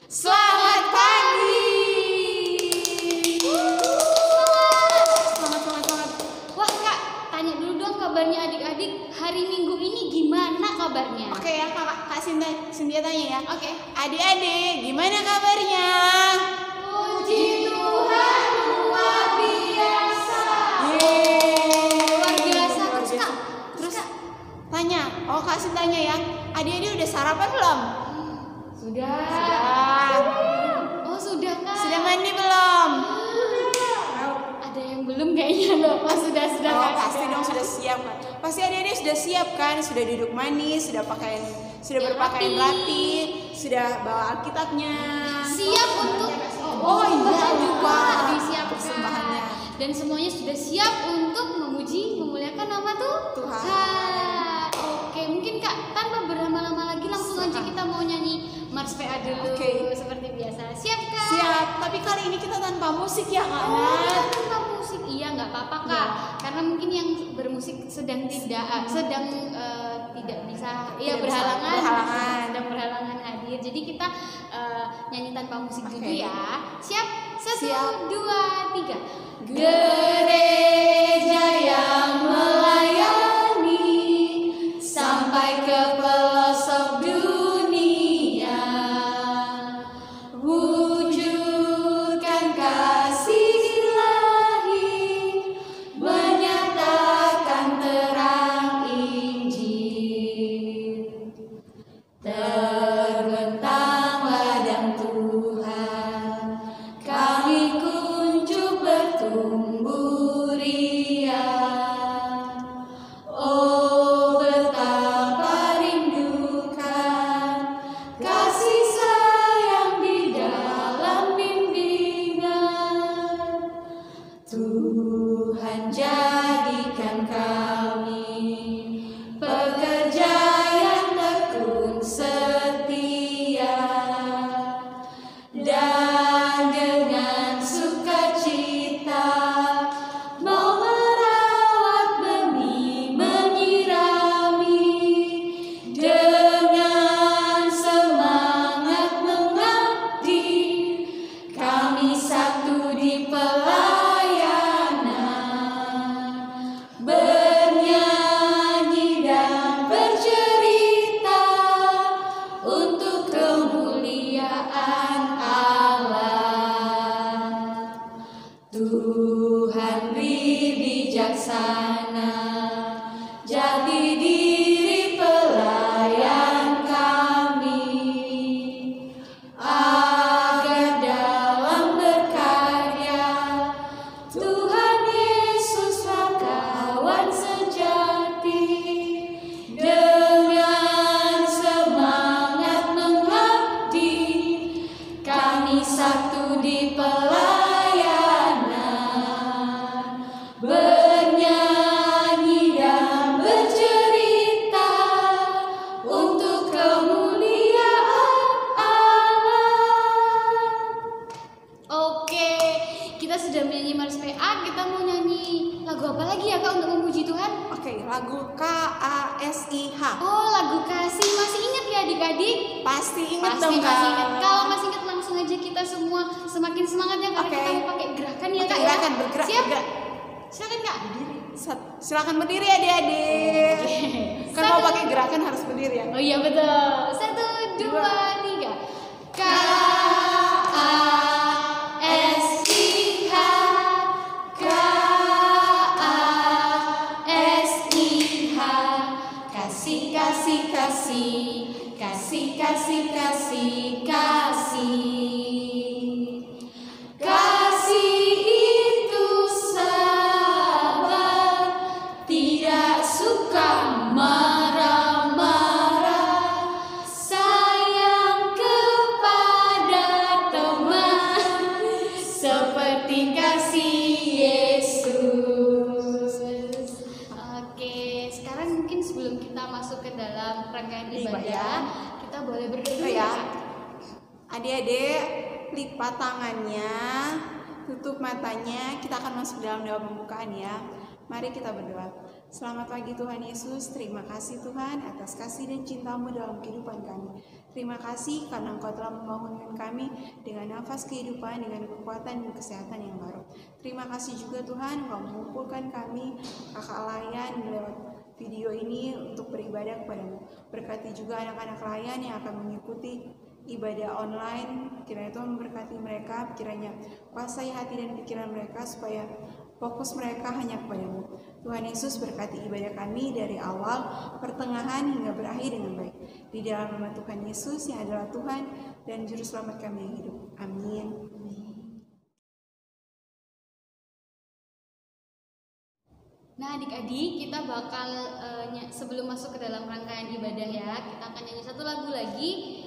Selamat pagi. Semangat. Wah Kak, tanya dulu dong kabarnya adik-adik. Hari Minggu ini gimana kabarnya? Oke ya Kak Cynthia tanya ya. Oke. Adik-adik, gimana kabarnya? Puji Tuhan luar biasa. Luar biasa. Terus Kak, Tanya, Kak Cynthia tanya ya. Adik-adik udah sarapan belum? Sudah. Oh sudah Kak. Sudah mandi belum? Ada yang belum kayaknya loh. Oh sudah Kak. Pasti dong sudah siap kan. Pasti adik-adik sudah siap kan, sudah duduk manis, sudah berpakaian rapi, sudah bawa Alkitabnya. Siap untuk iya juga disiapkan. Persembahannya. Dan semuanya sudah siap untuk memuji, memuliakan nama Tuhan. Oke, mungkin Kak tanpa berlama-lama lagi langsung aja kita mau nyanyi Mars PA dulu. Oke. Seperti biasa. Siap Kak? Siap, tapi kali ini kita tanpa musik ya Kak. Tanpa musik. Iya, nggak apa-apa Kak. Ya. Karena mungkin yang bermusik sedang tidak bisa berhalangan. sedang berhalangan hadir. Jadi kita nyanyi tanpa musik dulu ya. Siap? 1, 2, 3. Gereja yang melayani sampai ke pelosok dunia, wujudkan kasih ilahi, menyatakan terang Injil. Terbentang ladang Tuhan, kami kunjung bertumbuh riang. Oh betapa rindukan kasih sayang di dalam bimbingan. Tuhan jadikan kami pekerja yang tekun setia, dan dengan sukacita mau merawat benih, menyirami, dengan semangat mengabdi, kami satu di pelayanan, bernyanyi dan bercerita untuk kemuliaan Allah. Tuhan bijaksana, jati diri pelayan kami, agar dalam berkarya Tuhan Yesuslah kawan sejati, dengan semangat mengabdi, kami satu di pelayanan, bernyanyi dan bercerita untuk kemuliaan Allah. Oke, kita sudah menyanyi Mars PA, kita mau nyanyi lagu apa lagi ya Kak untuk memuji Tuhan? Oke, lagu KASIH. Oh, lagu kasih. Masih ingat ya adik-adik? Pasti ingat Pasti dong masih Kak. ingat. Kalau masih ingat langsung aja kita semua semakin semangat ya karena Oke. kita mau pakai gerakan ya Pakai Kak. gerakan, ya? bergerak, Siap? bergerak. Silakan Kak. Silakan berdiri adik-adik. Kan mau pakai gerakan harus berdiri ya. Oh iya betul. 1, 2, 3. KASIH, KASIH, kasih kasih kasih, kasih kasih kasih kasih. Kasih itu sabar, tidak suka marah-marah, sayang kepada teman, seperti kasih Yesus. Oke, sekarang mungkin sebelum kita masuk ke dalam rangkaian ibadah, kita boleh berdoa ya. Adik-adik, lipat tangannya, tutup matanya. Kita akan masuk dalam doa pembukaan ya. Mari kita berdoa. Selamat pagi Tuhan Yesus, terima kasih Tuhan atas kasih dan cinta-Mu dalam kehidupan kami. Terima kasih karena Engkau telah membangunkan kami dengan nafas kehidupan, dengan kekuatan dan kesehatan yang baru. Terima kasih juga Tuhan, Engkau mengumpulkan kami, kakak layan lewat video ini untuk beribadah kepada-Mu. Berkati juga anak-anak layan yang akan mengikuti ibadah online. Kiranya Tuhan memberkati mereka, kiranya kuasai hati dan pikiran mereka supaya fokus mereka hanya kepada-Mu. Tuhan Yesus berkati ibadah kami dari awal, pertengahan hingga berakhir dengan baik. Di dalam nama Tuhan Yesus yang adalah Tuhan dan Juru Selamat kami yang hidup. Amin. Nah adik-adik, kita bakal sebelum masuk ke dalam rangkaian ibadah ya, kita akan nyanyi satu lagu lagi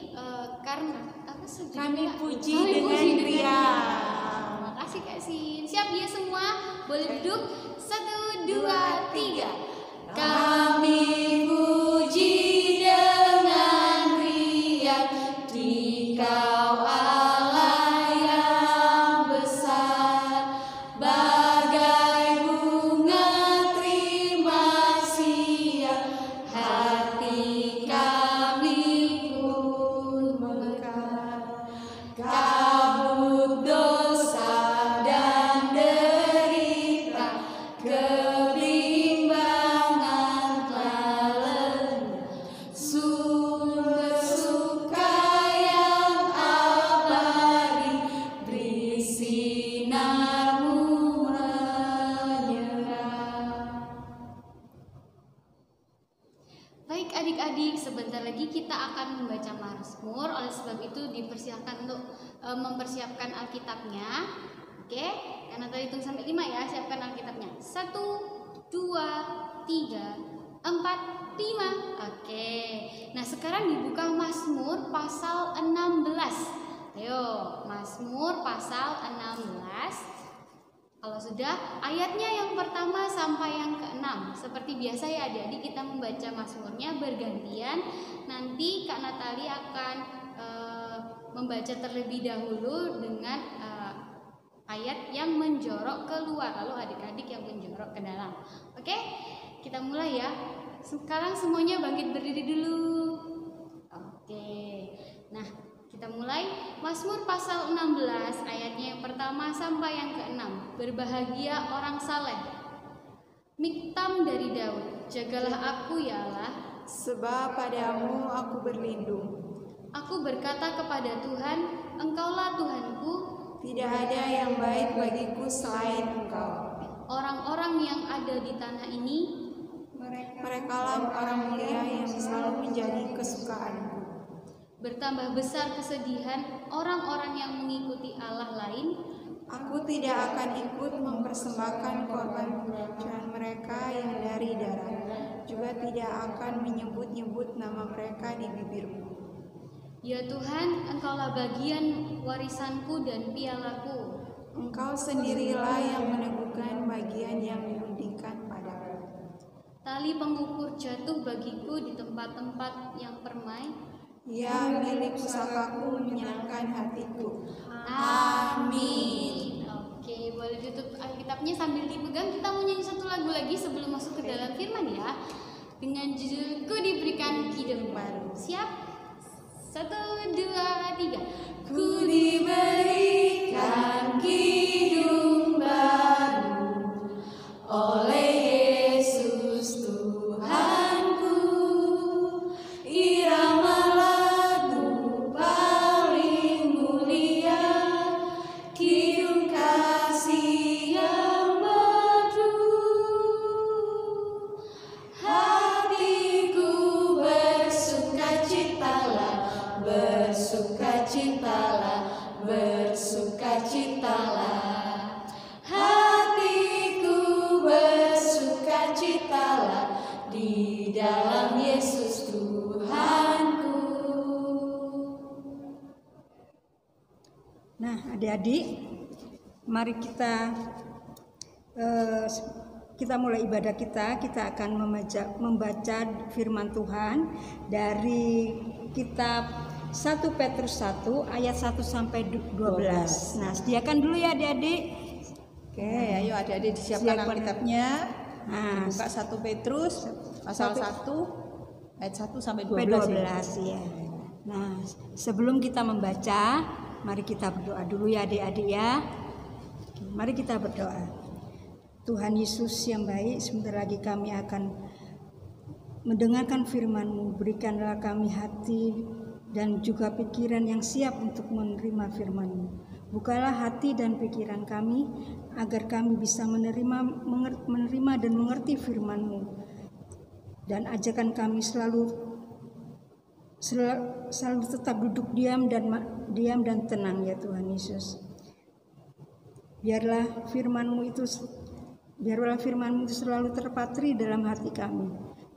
karena apa sih? Kami puji dengan riang. Makasih Kak Sin. Siap ya semua? Boleh duduk? 1, 2, 3. Kami puji dengan riang Dikau Allah yang besar, bagai bunga terima siang, hati kami pun mekar. Kabut dosa dan derita, kebimbangan telah lenyap, sumber suka yang abadi, beri sinar-Mu menyerah. Baik adik-adik, sebentar lagi kita akan membaca Mazmur. Oleh sebab itu dipersilakan untuk mempersiapkan Alkitabnya. Oke, karena tadi hitung sampai 5 ya, siapkan Alkitabnya. 1, 2, 3, 4, 5. Oke. Nah, sekarang dibuka Mazmur pasal 16. Ayo, Mazmur pasal 16. Kalau sudah, ayatnya yang pertama sampai yang ke-6. Seperti biasa ya adik-adik, kita membaca Mazmurnya bergantian. Nanti Kak Natali akan membaca terlebih dahulu dengan ayat yang menjorok keluar, lalu adik-adik yang menjorok ke dalam. Oke, kita mulai ya. Sekarang semuanya bangkit berdiri dulu. Oke, nah kita mulai Mazmur pasal 16 ayatnya yang pertama sampai yang ke-6. Berbahagia orang saleh. Miktam dari Daud. Jagalah aku ya Allah, sebab padamu aku berlindung. Aku berkata kepada Tuhan, Engkaulah Tuhanku. Tidak ada yang baik bagiku selain Engkau. Orang-orang yang ada di tanah ini, merekalah orang mulia yang selalu menjadi kesukaanku. Bertambah besar kesedihan orang-orang yang mengikuti Allah lain. Aku tidak akan ikut mempersembahkan korban kebajikan mereka yang dari darah, juga tidak akan menyebut-nyebut nama mereka di bibirku. Ya Tuhan, Engkaulah bagian warisanku dan pialaku. Engkau sendirilah yang meneguhkan bagian yang diundingkan padaku. Tali pengukur jatuh bagiku di tempat-tempat yang permai. Ya, milik pusakaku menyenangkan hatiku. Amin. Oke, boleh tutup Alkitabnya sambil dipegang. Kita mau nyanyi satu lagu lagi sebelum masuk ke dalam firman ya. Dengan judul Ku Diberikan Hidup Baru. Siap? 1, 2, 3. Ku diberikan hidup baru oleh Yesus Tuhanku. Irama lagu paling mulia, kidung kasih yang merdu. Hatiku bersukacitalah, bersukacitalah, bersukacitalah. Hatiku bersukacitalah di dalam Yesus Tuhanku. Nah, adik-adik, mari kita mulai ibadah kita. Kita akan membaca firman Tuhan dari kitab 1 Petrus 1 ayat 1 sampai 12. Nah, sediakan dulu ya adik-adik. Oke, ayo adik-adik disiapkan Alkitabnya. Nah, Buka 1 Petrus pasal 1 ayat 1 sampai 12 12 ya. Nah, sebelum kita membaca, mari kita berdoa dulu ya adik-adik ya. Mari kita berdoa. Tuhan Yesus yang baik, sebentar lagi kami akan mendengarkan firman-Mu. Berikanlah kami hati dan juga pikiran yang siap untuk menerima firman-Mu. Bukalah hati dan pikiran kami agar kami bisa menerima dan mengerti firman-Mu. Dan ajarkan kami selalu tetap duduk diam dan tenang ya Tuhan Yesus. Biarlah firman-Mu itu selalu terpatri dalam hati kami.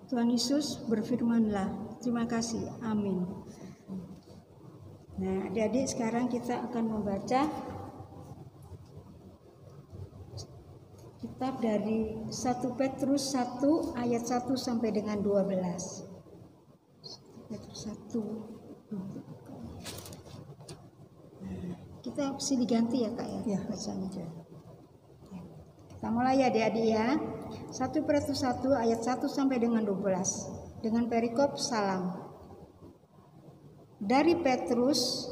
Tuhan Yesus, berfirmanlah. Terima kasih. Amin. Nah, adik-adik, sekarang kita akan membaca kitab dari 1 Petrus 1 ayat 1 sampai dengan 12. 1 Petrus 1. Kita mesti diganti ya Kak ya, bacanya. Kita mulai ya adik-adik ya. 1 Petrus 1 ayat 1 sampai dengan 12 dengan perikop salam. Dari Petrus,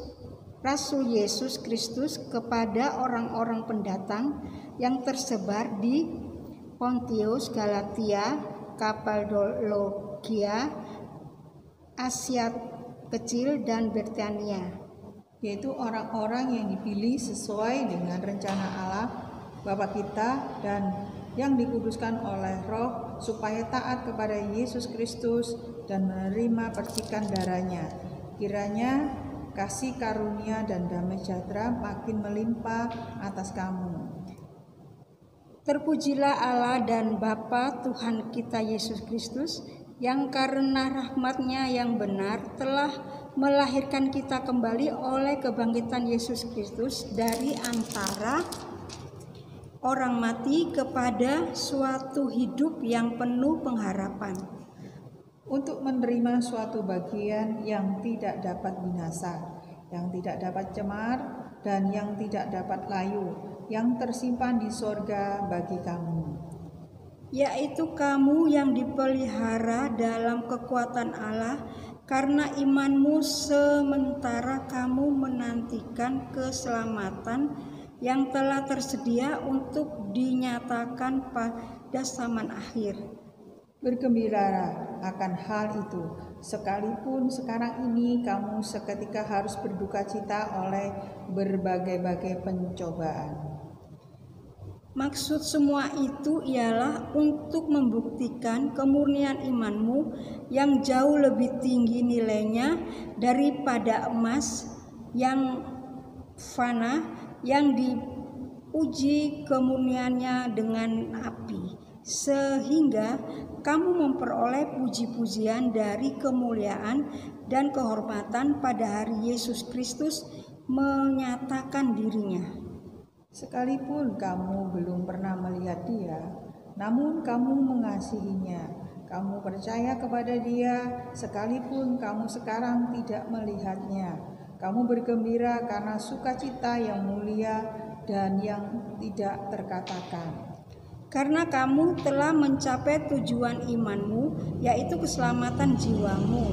Rasul Yesus Kristus, kepada orang-orang pendatang yang tersebar di Pontius, Galatia, Kapadokia, Asia Kecil dan Britania, yaitu orang-orang yang dipilih sesuai dengan rencana Allah Bapa kita dan yang dikuduskan oleh Roh supaya taat kepada Yesus Kristus dan menerima percikan darahnya. Kiranya kasih karunia dan damai sejahtera makin melimpah atas kamu. Terpujilah Allah dan Bapa Tuhan kita Yesus Kristus, yang karena rahmat-Nya yang benar telah melahirkan kita kembali oleh kebangkitan Yesus Kristus dari antara orang mati kepada suatu hidup yang penuh pengharapan, untuk menerima suatu bagian yang tidak dapat binasa, yang tidak dapat cemar, dan yang tidak dapat layu, yang tersimpan di sorga bagi kamu, yaitu kamu yang dipelihara dalam kekuatan Allah karena imanmu, sementara kamu menantikan keselamatan yang telah tersedia untuk dinyatakan pada zaman akhir. Bergembiralah akan hal itu, sekalipun sekarang ini kamu seketika harus berduka cita oleh berbagai-bagai pencobaan. Maksud semua itu ialah untuk membuktikan kemurnian imanmu yang jauh lebih tinggi nilainya daripada emas yang fana, yang diuji kemurniannya dengan api, sehingga kamu memperoleh puji-pujian dari kemuliaan dan kehormatan pada hari Yesus Kristus menyatakan dirinya. Sekalipun kamu belum pernah melihat Dia, namun kamu mengasihinya. Kamu percaya kepada Dia, sekalipun kamu sekarang tidak melihatnya. Kamu bergembira karena sukacita yang mulia dan yang tidak terkatakan. Karena kamu telah mencapai tujuan imanmu, yaitu keselamatan jiwamu.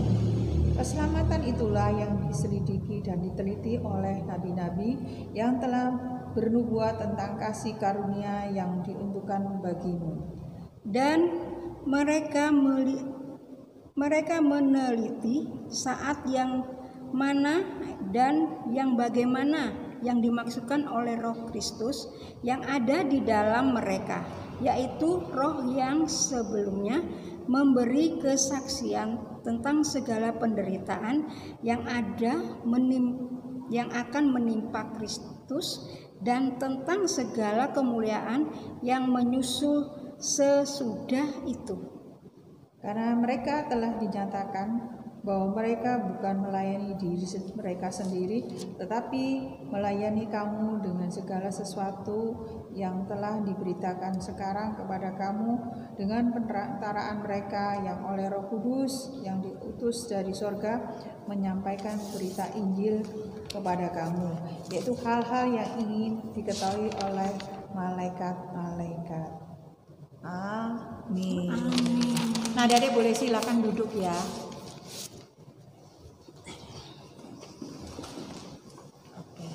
Keselamatan itulah yang diselidiki dan diteliti oleh nabi-nabi yang telah bernubuat tentang kasih karunia yang diuntukkan bagimu. Dan mereka meneliti saat yang mana dan yang bagaimana yang dimaksudkan oleh Roh Kristus yang ada di dalam mereka, yaitu Roh yang sebelumnya memberi kesaksian tentang segala penderitaan yang akan menimpa Kristus dan tentang segala kemuliaan yang menyusul sesudah itu. Karena mereka telah dinyatakan bahwa mereka bukan melayani diri mereka sendiri, tetapi melayani kamu dengan segala sesuatu yang telah diberitakan sekarang kepada kamu dengan perantaraan mereka yang oleh Roh Kudus yang diutus dari sorga menyampaikan berita Injil kepada kamu, yaitu hal-hal yang ingin diketahui oleh malaikat-malaikat. Amin. Amin. Nah, Adik boleh silakan duduk ya. Oke.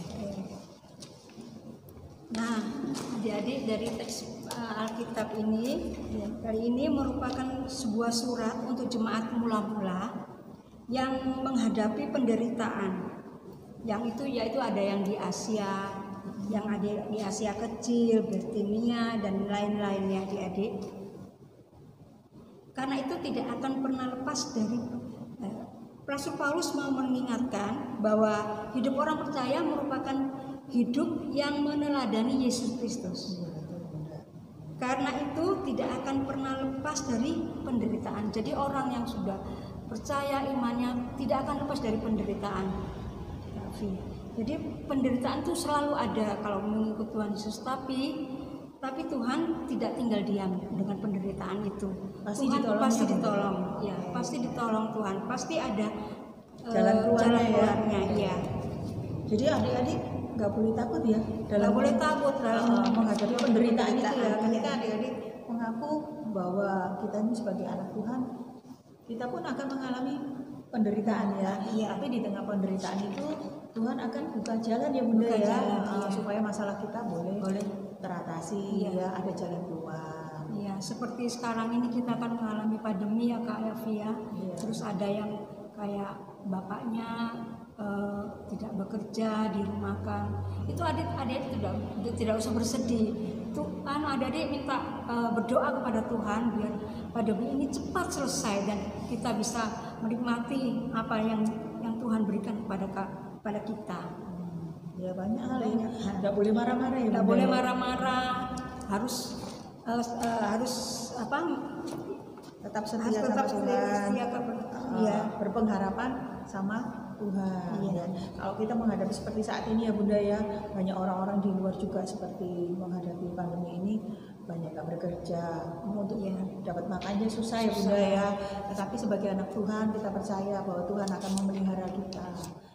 Nah, adik-adik, dari teks Alkitab ini, kali ini merupakan sebuah surat untuk jemaat mula-mula yang menghadapi penderitaan. Yang itu yaitu ada yang di Asia, yang ada di Asia kecil, Britania dan lain-lainnya, adik-adik. Karena itu tidak akan pernah lepas dari Rasul Paulus mau mengingatkan bahwa hidup orang percaya merupakan hidup yang meneladani Yesus Kristus. Karena itu tidak akan pernah lepas dari penderitaan. Jadi orang yang sudah percaya imannya tidak akan lepas dari penderitaan. Jadi penderitaan itu selalu ada kalau mengikut Tuhan Yesus. Tapi Tuhan tidak tinggal diam dengan penderitaan itu. Pasti Tuhan ditolong, pasti ya, ditolong. Ya, pasti ditolong Tuhan. Pasti ada Jalan keluarnya, ya. Jadi adik-adik nggak boleh takut ya Nggak boleh takut dalam menghadapi penderitaan itu ya. penderitaan, Ketika ya. adik-adik mengaku bahwa kita ini sebagai anak Tuhan, kita pun akan mengalami penderitaan ya. Iya. Tapi di tengah penderitaan itu Tuhan akan buka jalan ya Bunda Buka ya, jalan, iya. supaya masalah kita boleh teratasi, Iya. ya, ada jalan keluar. Ya, seperti sekarang ini kita akan mengalami pandemi ya Kak Evi ya. Iya. Terus ada yang kayak bapaknya tidak bekerja, dirumahkan. Itu adik-adik tidak usah bersedih. Itu adik-adik minta berdoa kepada Tuhan biar pandemi ini cepat selesai dan kita bisa menikmati apa yang Tuhan berikan kepada kita. Ya banyak hal ya. Nggak boleh marah-marah ya. Tidak Bunda boleh ya. marah-marah, harus apa? Tetap Harus setia tetap sama Tuhan. setia Iya, berpengharapan sama Tuhan. Iya. Ya. Kalau kita menghadapi seperti saat ini ya Bunda ya, banyak orang-orang di luar juga seperti menghadapi pandemi ini, banyak gak bekerja, untuk dapat makannya susah ya Bunda ya. Tetapi sebagai anak Tuhan kita percaya bahwa Tuhan akan memelihara kita.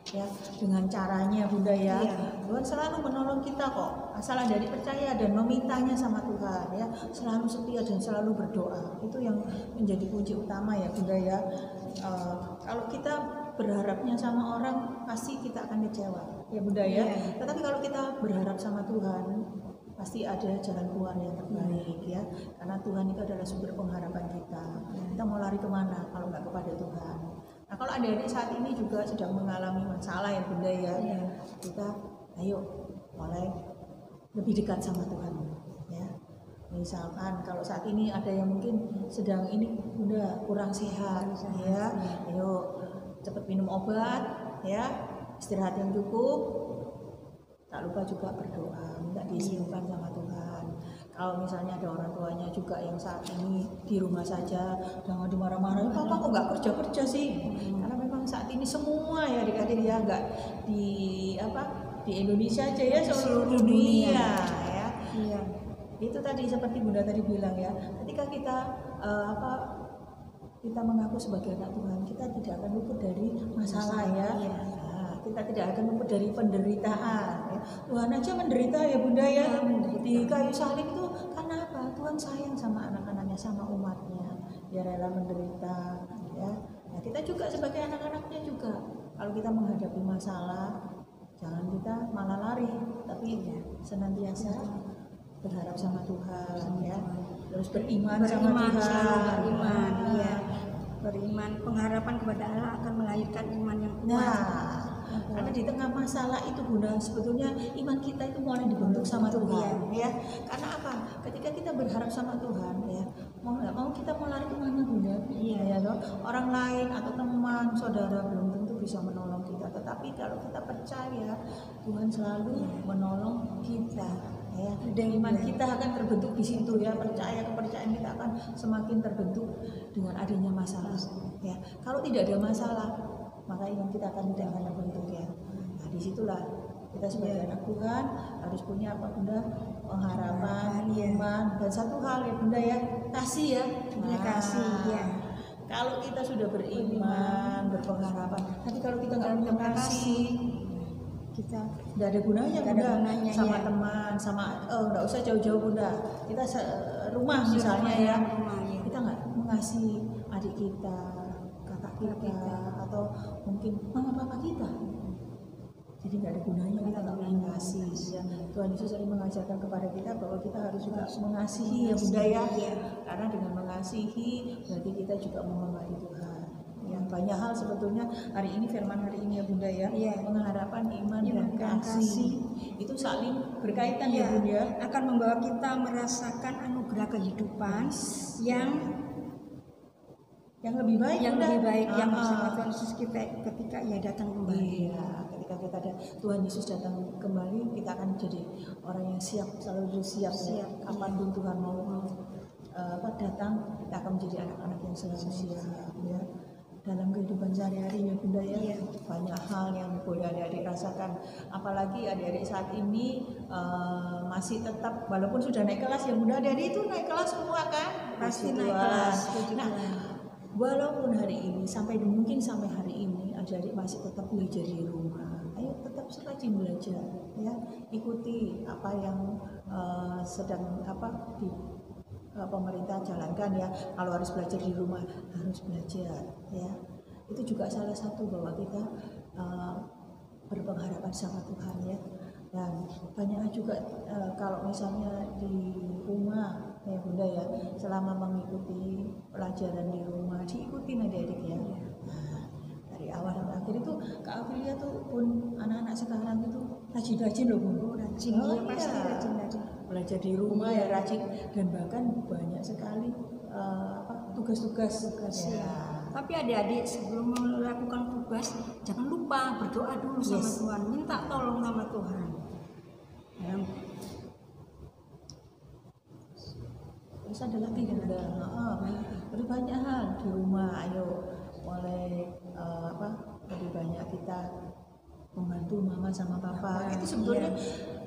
Ya, dengan caranya Bunda ya. Tuhan selalu menolong kita kok. Asal dari percaya dan memintanya sama Tuhan ya. Selalu setia dan selalu berdoa. Itu yang menjadi kunci utama ya Bunda ya. Kalau kita berharapnya sama orang pasti kita akan kecewa ya Bunda ya. Tetapi kalau kita berharap sama Tuhan pasti ada jalan keluar yang terbaik ya. Karena Tuhan itu adalah sumber pengharapan kita. Kita mau lari kemana kalau nggak kepada Tuhan? Nah kalau adik-adik saat ini juga sedang mengalami masalah ya Bunda ya, kita ayo mulai lebih dekat sama Tuhan ya. Misalkan kalau saat ini ada yang mungkin sedang ini Bunda kurang sehat ya, ayo cepat minum obat ya, istirahat yang cukup, tak lupa juga berdoa, minta disembuhkan sama Tuhan. Kalau misalnya ada orang tuanya juga yang saat ini di rumah saja, jangan dimarah-marahin, papa kok nggak kerja sih? Karena memang saat ini semua ya adik-adik ya, nggak di Indonesia aja ya, seluruh dunia ya. Iya. Itu tadi seperti Bunda tadi bilang ya, ketika kita kita mengaku sebagai anak Tuhan, kita tidak akan luput dari masalah ya. Kita tidak akan luput dari penderitaan ya. Tuhan aja menderita ya Bunda ya, di kayu salib itu karena apa? Tuhan sayang sama anak-anaknya, sama umatnya, dia rela menderita ya. Nah, kita juga sebagai anak-anaknya juga, kalau kita menghadapi masalah jangan kita malah lari, tapi senantiasa berharap sama Tuhan ya, terus beriman sama Tuhan, beriman, iya. Beriman, pengharapan kepada Allah akan melahirkan iman yang kuat. Nah, karena di tengah masalah itu Bunda, sebetulnya iman kita itu mulai dibentuk sama Tuhan ya. Karena apa? Ketika kita berharap sama Tuhan ya, mau nggak mau kita mau lari kemana Bunda? Iya ya loh. Orang lain atau teman, saudara belum tentu bisa menolong kita. Tetapi kalau kita percaya, Tuhan selalu menolong kita. Ya, dan iman kita akan terbentuk di situ ya, kepercayaan kita akan semakin terbentuk dengan adanya masalah ya. Kalau tidak ada masalah, maka iman kita akan tidak akan terbentuk ya. Nah disitulah kita sebagai anak Tuhan harus punya apa Bunda? Pengharapan, iman, dan satu hal ya Bunda ya, kasih ya. Kasih ya. Kalau kita sudah beriman, berpengharapan, tapi kalau kita nggak punya kasih, kita nggak ada gunanya Bunda, sama teman, sama nggak usah jauh-jauh Bunda, kita rumah misalnya ya, rumah, ya. kita nggak mengasihi adik kita, kakak kita, atau mungkin mama papa kita, jadi nggak ada gunanya kita nggak mengasihi. Ya. Tuhan Yesus sering mengajarkan kepada kita bahwa kita harus juga mengasihi ya Bunda ya, karena dengan mengasihi berarti kita juga menghormati Tuhan. Ya, banyak hal sebetulnya hari ini firman hari ini ya Bunda ya, pengharapan iman dan kasih itu saling berkaitan ya Bunda, akan membawa kita merasakan anugerah kehidupan yang lebih baik, yang Bunda. lebih baik yang bersama Tuhan Yesus kita ketika Ia datang kembali. Iya, ketika kita ada Tuhan Yesus datang kembali, kita akan jadi orang yang siap, selalu siap. Kapanpun Tuhan mau datang, kita akan menjadi anak-anak yang selalu siap ya. Dalam kehidupan sehari-hari ya Bunda ya, banyak hal yang boleh adik-adik rasakan, apalagi adik-adik saat ini masih tetap, walaupun sudah naik kelas ya Bunda, adik-adik itu naik kelas semua kan, Pasti naik kelas. Nah, walaupun hari ini mungkin sampai hari ini adik-adik masih tetap belajar di rumah, ayo tetap rajin belajar ya, ikuti apa yang sedang di pemerintah jalankan ya. Kalau harus belajar di rumah, harus belajar ya. Itu juga salah satu bahwa kita berpengharapan sama Tuhan ya. Dan banyak juga kalau misalnya di rumah ya Bunda ya, selama mengikuti pelajaran di rumah, diikutin adik-adik ya. Nah, dari awal sampai akhir itu Kak Aprilia tuh pun anak-anak sekarang itu rajin-rajin loh Bunda. Rajin, pasti rajin-rajin. Belajar di rumah ya rajin, dan bahkan banyak sekali tugas-tugas ya. Tapi adik-adik sebelum melakukan tugas jangan lupa berdoa dulu sama Tuhan, minta tolong sama Tuhan. Terus ada lagi Bunda, banyak hal di rumah. Ayo mulai lebih banyak kita membantu mama sama papa. Itu sebetulnya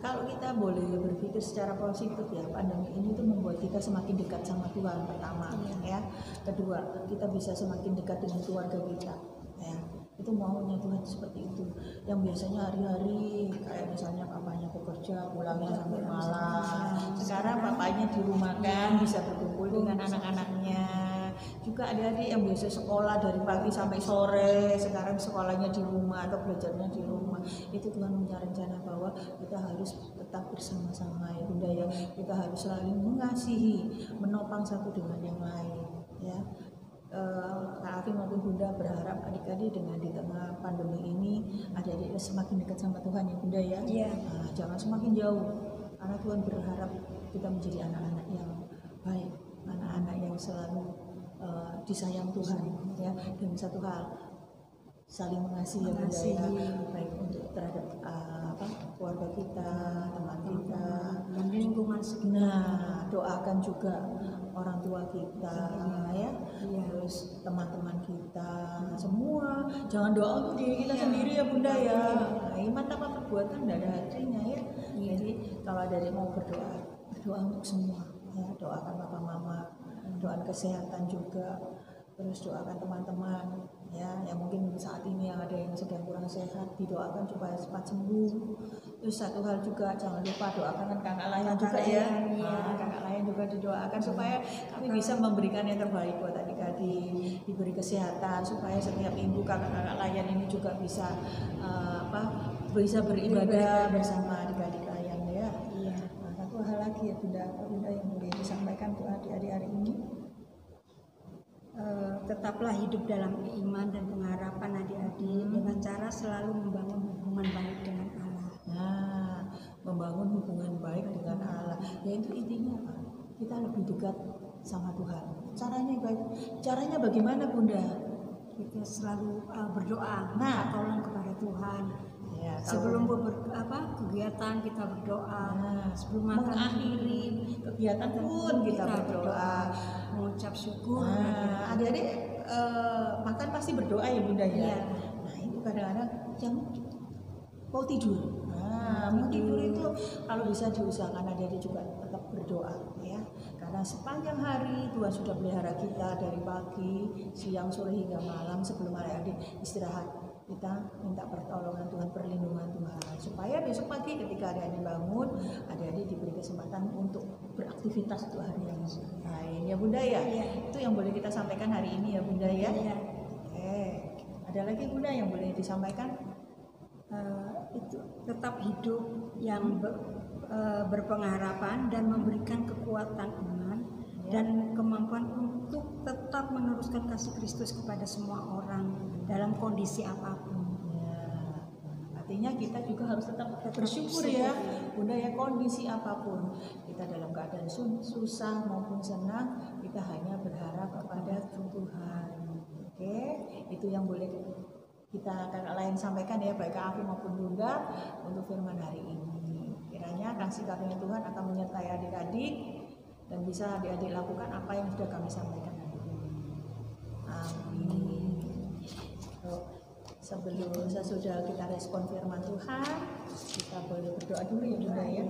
kalau kita boleh berpikir secara positif ya, pandemi ini tuh membuat kita semakin dekat sama Tuhan pertama ya. Kedua, kita bisa semakin dekat dengan keluarga kita ya. Itu maunya Tuhan seperti itu. Yang biasanya hari-hari kayak misalnya papanya bekerja pulangnya sampai malam, sekarang papanya di rumah kan bisa berkumpul dengan anak-anaknya. Juga adik-adik yang biasa sekolah dari pagi sampai sore, sekarang sekolahnya di rumah atau belajarnya di rumah. Itu Tuhan punya rencana bahwa kita harus tetap bersama-sama ya Bunda ya. Kita harus saling mengasihi, menopang satu dengan yang lain ya. Kak Afi maupun Bunda berharap adik-adik dengan di tengah pandemi ini adik-adik semakin dekat sama Tuhan ya Bunda ya. Nah, jangan semakin jauh, karena Tuhan berharap kita menjadi anak-anak yang baik, anak-anak yang selalu disayang Tuhan ya. Dan satu hal, saling mengasihi ya Bunda ya, baik untuk terhadap keluarga kita, teman kita, dan lingkungan sekitar. Nah, doakan juga orang tua kita ya, terus teman-teman kita semua. Jangan doa untuk diri kita sendiri ya Bunda ya. Nah, iman tanpa perbuatan tidak ada artinya ya. Jadi kalau dari mau berdoa untuk semua ya, doakan papa mama, doakan kesehatan juga, terus doakan teman-teman ya, yang mungkin saat ini yang ada yang sedang kurang sehat, didoakan supaya cepat sembuh. Terus satu hal juga, jangan lupa doakan kakak layan juga ya. Kakak layan juga didoakan supaya kami bisa memberikan yang terbaik buat adik-adik, diberi kesehatan supaya setiap minggu kakak-kakak layan ini juga bisa bisa beribadah bersama adik-adik layan ya. Nah, satu hal lagi ya Bunda yang boleh disampaikan untuk adik-adik hari ini. Tetaplah hidup dalam iman dan pengharapan adik-adik dengan cara selalu membangun hubungan baik dengan Allah. Nah, membangun hubungan baik dengan Allah, yaitu intinya apa? Kita lebih dekat sama Tuhan. Caranya bagaimana Bunda? Kita selalu berdoa, minta tolong kepada Tuhan. Ya, sebelum kegiatan kita berdoa, sebelum makan mengakhiri kegiatan pun kita berdoa, mengucap syukur. Nah, adik-adik makan pasti berdoa ya Bunda ya. Nah, itu kadang-kadang jam mau tidur. Nah, mau tidur itu kalau bisa diusahakan adik-adik juga tetap berdoa ya. Karena sepanjang hari Tuhan sudah pelihara kita dari pagi, siang, sore hingga malam. Sebelum adik-adik istirahat, kita minta pertolongan Tuhan, perlindungan Tuhan, supaya supaya besok pagi ketika adik-adik bangun, adik-adik diberi kesempatan untuk beraktivitas untuk hari yang lain ya Bunda ya. Itu yang boleh kita sampaikan hari ini ya Bunda ya. Ada lagi Bunda yang boleh disampaikan? Itu tetap hidup yang berpengharapan dan memberikan kekuatan iman dan kemampuan untuk tetap meneruskan kasih Kristus kepada semua orang dalam kondisi apapun. Artinya kita juga harus tetap bersyukur ya Bunda ya, kondisi apapun kita dalam keadaan susah maupun senang, kita hanya berharap kepada Tuhan. Oke, itu yang boleh kita kakak lain sampaikan ya, baik Kak Afi maupun Bunda untuk firman hari ini. Kiranya kasih karunia Tuhan akan menyertai adik-adik dan bisa adik-adik lakukan apa yang sudah kami sampaikan hari ini. Amin. Sebelum sesudah kita respon firman Tuhan, kita boleh berdoa dulu ya Bunda ya.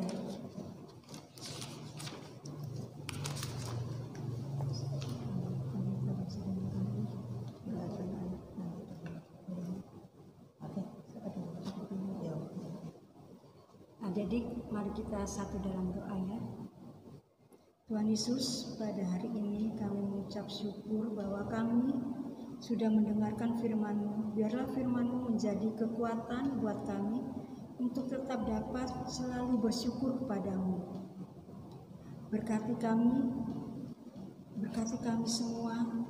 Adik-adik, mari kita satu dalam doa ya. Tuhan Yesus, pada hari ini kami mengucap syukur bahwa kami sudah mendengarkan firman-Mu. Biarlah firman-Mu menjadi kekuatan buat kami untuk tetap dapat selalu bersyukur kepadamu. Berkati kami semua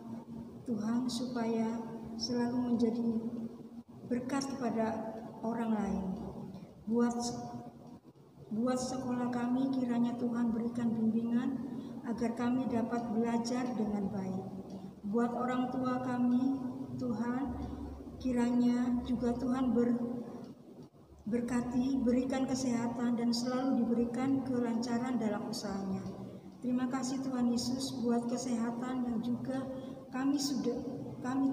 Tuhan, supaya selalu menjadi berkat kepada orang lain. Buat sekolah kami, kiranya Tuhan berikan bimbingan agar kami dapat belajar dengan baik. Buat orang tua kami, Tuhan, kiranya juga Tuhan berkati, berikan kesehatan dan selalu diberikan kelancaran dalam usahanya. Terima kasih Tuhan Yesus buat kesehatan yang juga kami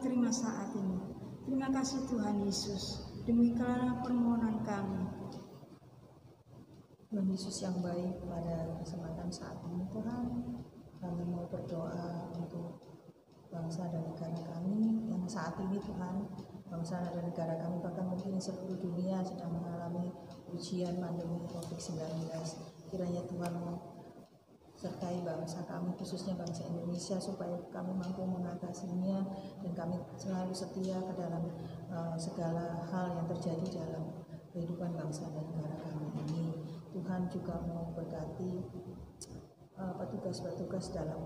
terima saat ini. Terima kasih Tuhan Yesus. Demikianlah permohonan kami. Tuhan Yesus yang baik, pada kesempatan saat ini Tuhan, kami mau berdoa untuk bangsa dan negara kami yang saat ini Tuhan, bangsa dan negara kami bahkan mungkin seluruh dunia sedang mengalami ujian pandemi COVID-19. Kiranya Tuhan sertai bangsa kami, khususnya bangsa Indonesia, supaya kami mampu mengatasinya dan kami selalu setia ke dalam segala hal yang terjadi dalam kehidupan bangsa dan negara kami ini. Tuhan juga mau berkati petugas-petugas dalam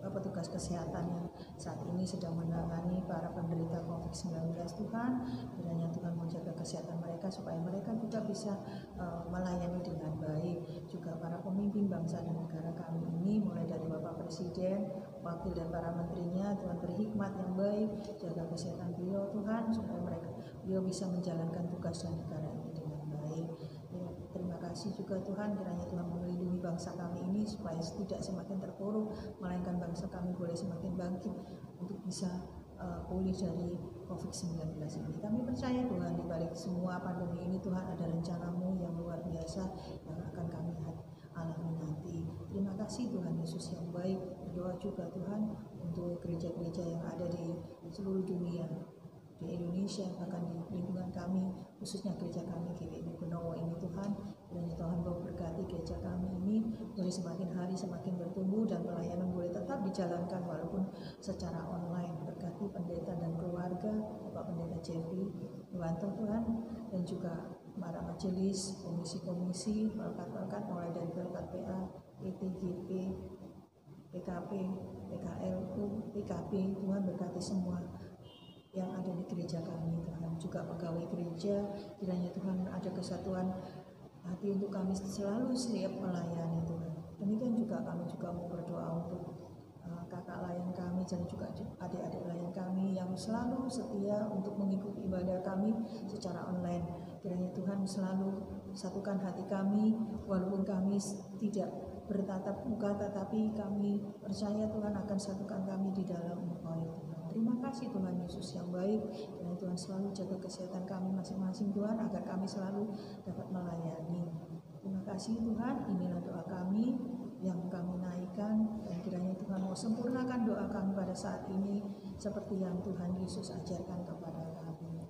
petugas kesehatan yang saat ini sedang menangani para penderita COVID-19. Tuhan, kiranya Tuhan menjaga kesehatan mereka supaya mereka juga bisa melayani dengan baik. Juga para pemimpin bangsa dan negara kami ini, mulai dari Bapak Presiden, Wakil dan para menterinya, Tuhan beri hikmat yang baik, jaga kesehatan beliau Tuhan, supaya beliau bisa menjalankan tugas dan negara ini dengan baik. Terima kasih juga Tuhan, kiranya Tuhan melindungi bangsa kami ini supaya tidak semakin terpuruk, melainkan bangsa kami boleh semakin bangkit untuk bisa pulih dari COVID-19 ini. Kami percaya Tuhan, di balik semua pandemi ini Tuhan ada rencana-Mu yang luar biasa yang akan kami alami nanti. Terima kasih Tuhan Yesus yang baik. Berdoa juga Tuhan untuk gereja-gereja yang ada di seluruh dunia, di Indonesia, bahkan di lingkungan kami, khususnya gereja kami GWI Benowo ini Tuhan. Kiranya Tuhan mau berkati gereja kami ini boleh semakin hari semakin bertumbuh dan pelayanan boleh tetap dijalankan walaupun secara online. Berkati pendeta dan keluarga, Bapak Pendeta Jeffrey Iwanto Tuhan, dan juga para majelis, komisi-komisi, melekat-melekat mulai dari melekat PA, PTGP, PKP, PKLU, PKP. Tuhan berkati semua yang ada di gereja kami Tuhan, juga pegawai gereja, kiranya Tuhan ada kesatuan hati untuk kami selalu siap melayani Tuhan. Demikian juga kami juga mau berdoa untuk kakak layan kami dan juga adik-adik layan kami yang selalu setia untuk mengikuti ibadah kami secara online. Kiranya Tuhan selalu satukan hati kami, walaupun kami tidak bertatap muka, tetapi kami percaya Tuhan akan satukan kami di dalam Engkau ya Tuhan. Terima kasih Tuhan Yesus yang baik, dan Tuhan selalu jaga kesehatan kami masing-masing Tuhan, agar kami selalu dapat melayani. Terima kasih Tuhan, inilah doa kami yang kami naikkan, dan kiranya Tuhan mau sempurnakan doa kami pada saat ini seperti yang Tuhan Yesus ajarkan kepada kami.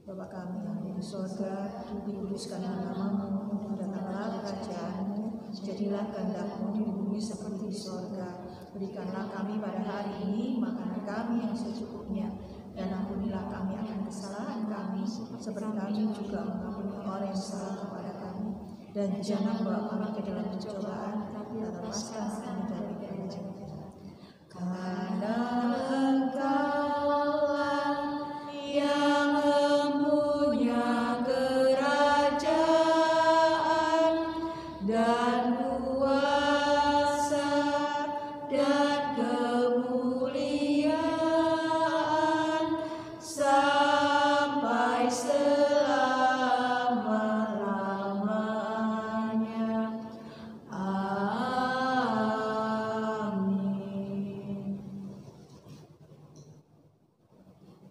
Bapa kami yang ada di di sorga, dikuduskanlah namamu, datanglah kerajaanmu, jadilah kehendakmu di bumi seperti di sorga. Berikanlah kami pada hari ini makanan kami yang secukupnya, dan ampunilah kami akan kesalahan kami, seperti kami juga mengampuni orang yang salah kepada kami. Dan jangan bawa kami ke dalam pencobaan, tapi lepaskan kami dari yang jahat. Karena Engkaulah yang mempunyai kerajaan dan kuasa dan kemuliaan sampai selama-lamanya. Amin.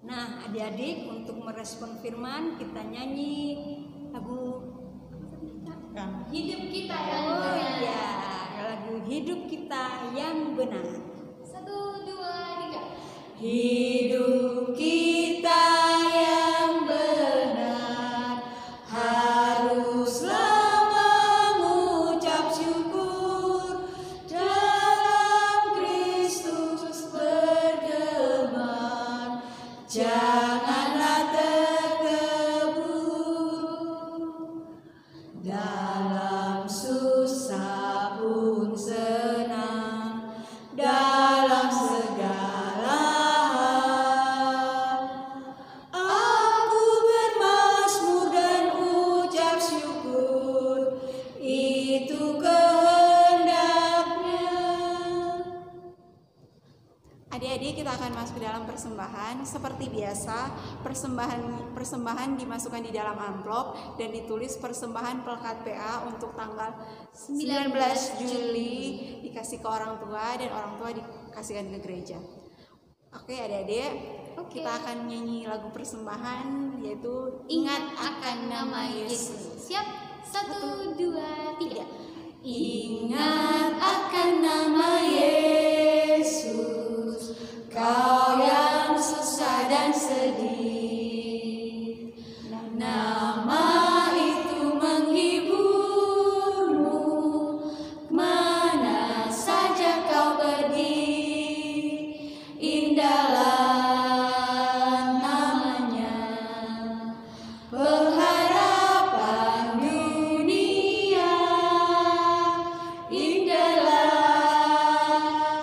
Nah, adik-adik, untuk merespon firman kita nyanyi lagu Hidup kita yang oh benar. ya, lagu Hidup Kita Yang Benar. 1, 2, 3. Hidup kita yang benar haruslah mengucap syukur, dalam Kristus bergema, janganlah terkebur. Dalam susah pun senang, dalam segala hal aku bermazmur dan ucap syukur, itu kehendaknya. Adik-adik, kita akan masuk ke dalam persembahan. Seperti biasa, persembahan dimasukkan di dalam amplop dan ditulis persembahan pelekat PA untuk tanggal 19 Juli dikasih ke orang tua dan orang tua dikasihkan ke gereja. Oke adik-adik, Oke. kita akan nyanyi lagu persembahan yaitu Ingat akan nama Yesus. Siap? 1, 2, 3. Ingat akan nama Yesus, kau yang susah dan sedih. Nama itu menghiburmu, mana saja kau pergi. Indahlah namanya, pengharapan dunia. Indahlah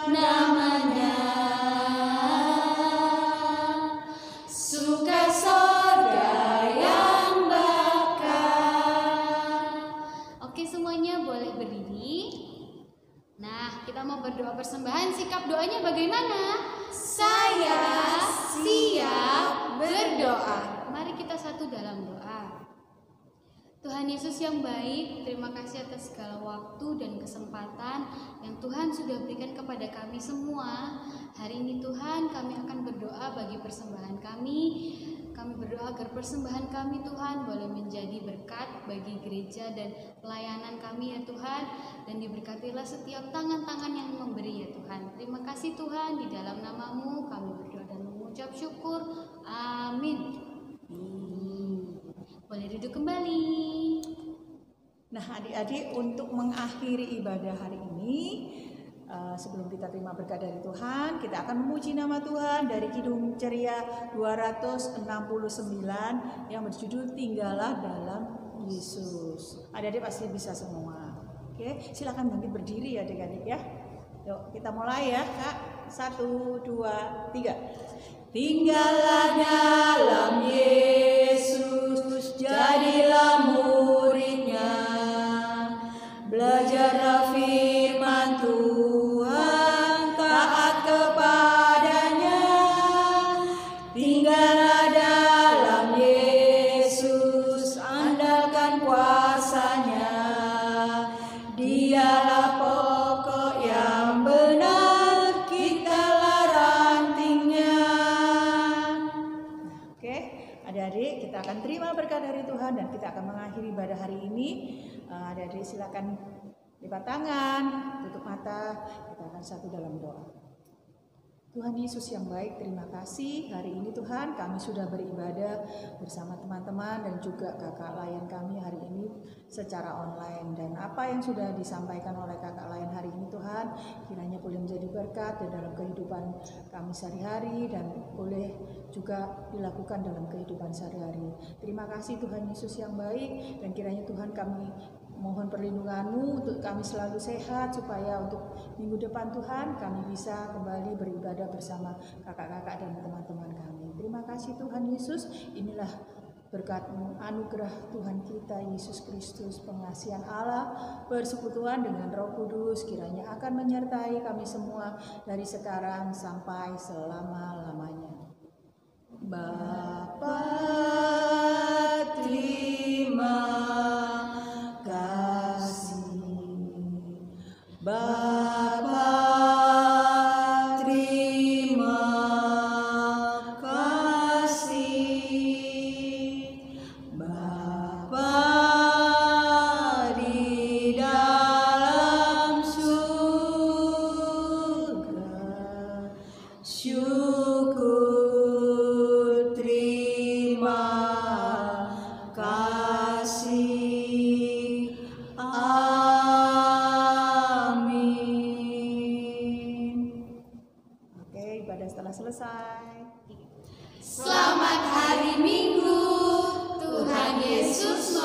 namanya, suka sorga yang bakal. Oke, semuanya boleh berdiri. Nah, kita mau berdoa persembahan. Sikap doanya bagaimana? Saya siap berdoa. Mari kita satu dalam doa. Tuhan Yesus yang baik, terima kasih atas segala waktu dan kesempatan yang Tuhan sudah berikan kepada kami semua. Hari ini Tuhan, kami akan berdoa bagi persembahan kami. Kami berdoa agar persembahan kami Tuhan boleh menjadi berkat bagi gereja dan pelayanan kami ya Tuhan. Dan diberkatilah setiap tangan-tangan yang memberi ya Tuhan. Terima kasih Tuhan, di dalam nama-Mu kami berdoa dan mengucap syukur. Amin. Boleh duduk kembali. Nah adik-adik, untuk mengakhiri ibadah hari ini, sebelum kita terima berkat dari Tuhan, kita akan memuji nama Tuhan dari Kidung Ceria 269 yang berjudul Tinggallah Dalam Yesus. Adik-adik pasti bisa semua. Oke, silakan bangkit berdiri ya adik-adik ya. Yuk kita mulai ya Kak. 1, 2, 3. Tinggallah dalam Yesus, jadilah muridnya, belajarlah firman Tuhan, taat kepadanya. Tinggallah dalam Yesus, andalkan kuasanya, dialah pokok yang benar, kitalah rantingnya. Oke, adik-adik, kita akan terima berkat dari Tuhan dan kita akan mengakhiri ibadah hari ini. Adik-adik silakan lipat tangan, tutup mata, kita akan satu dalam doa. Tuhan Yesus yang baik, terima kasih hari ini Tuhan kami sudah beribadah bersama teman-teman dan juga kakak layan kami hari ini secara online. Dan apa yang sudah disampaikan oleh kakak layan hari ini Tuhan kiranya boleh menjadi berkat dan dalam kehidupan kami sehari-hari dan boleh juga dilakukan dalam kehidupan sehari-hari. Terima kasih Tuhan Yesus yang baik, dan kiranya Tuhan kami mohon perlindungan-Mu untuk kami selalu sehat, supaya untuk minggu depan Tuhan kami bisa kembali beribadah bersama kakak-kakak dan teman-teman kami. Terima kasih Tuhan Yesus, inilah berkat-Mu, anugerah Tuhan kita Yesus Kristus, pengasihan Allah, persekutuan dengan Roh Kudus kiranya akan menyertai kami semua dari sekarang sampai selama-lamanya. Bapa, terima Bapa, terima kasih. Bapa di dalam surga, syukur terima kasih. Setelah selesai. Selamat hari Minggu, Tuhan Yesus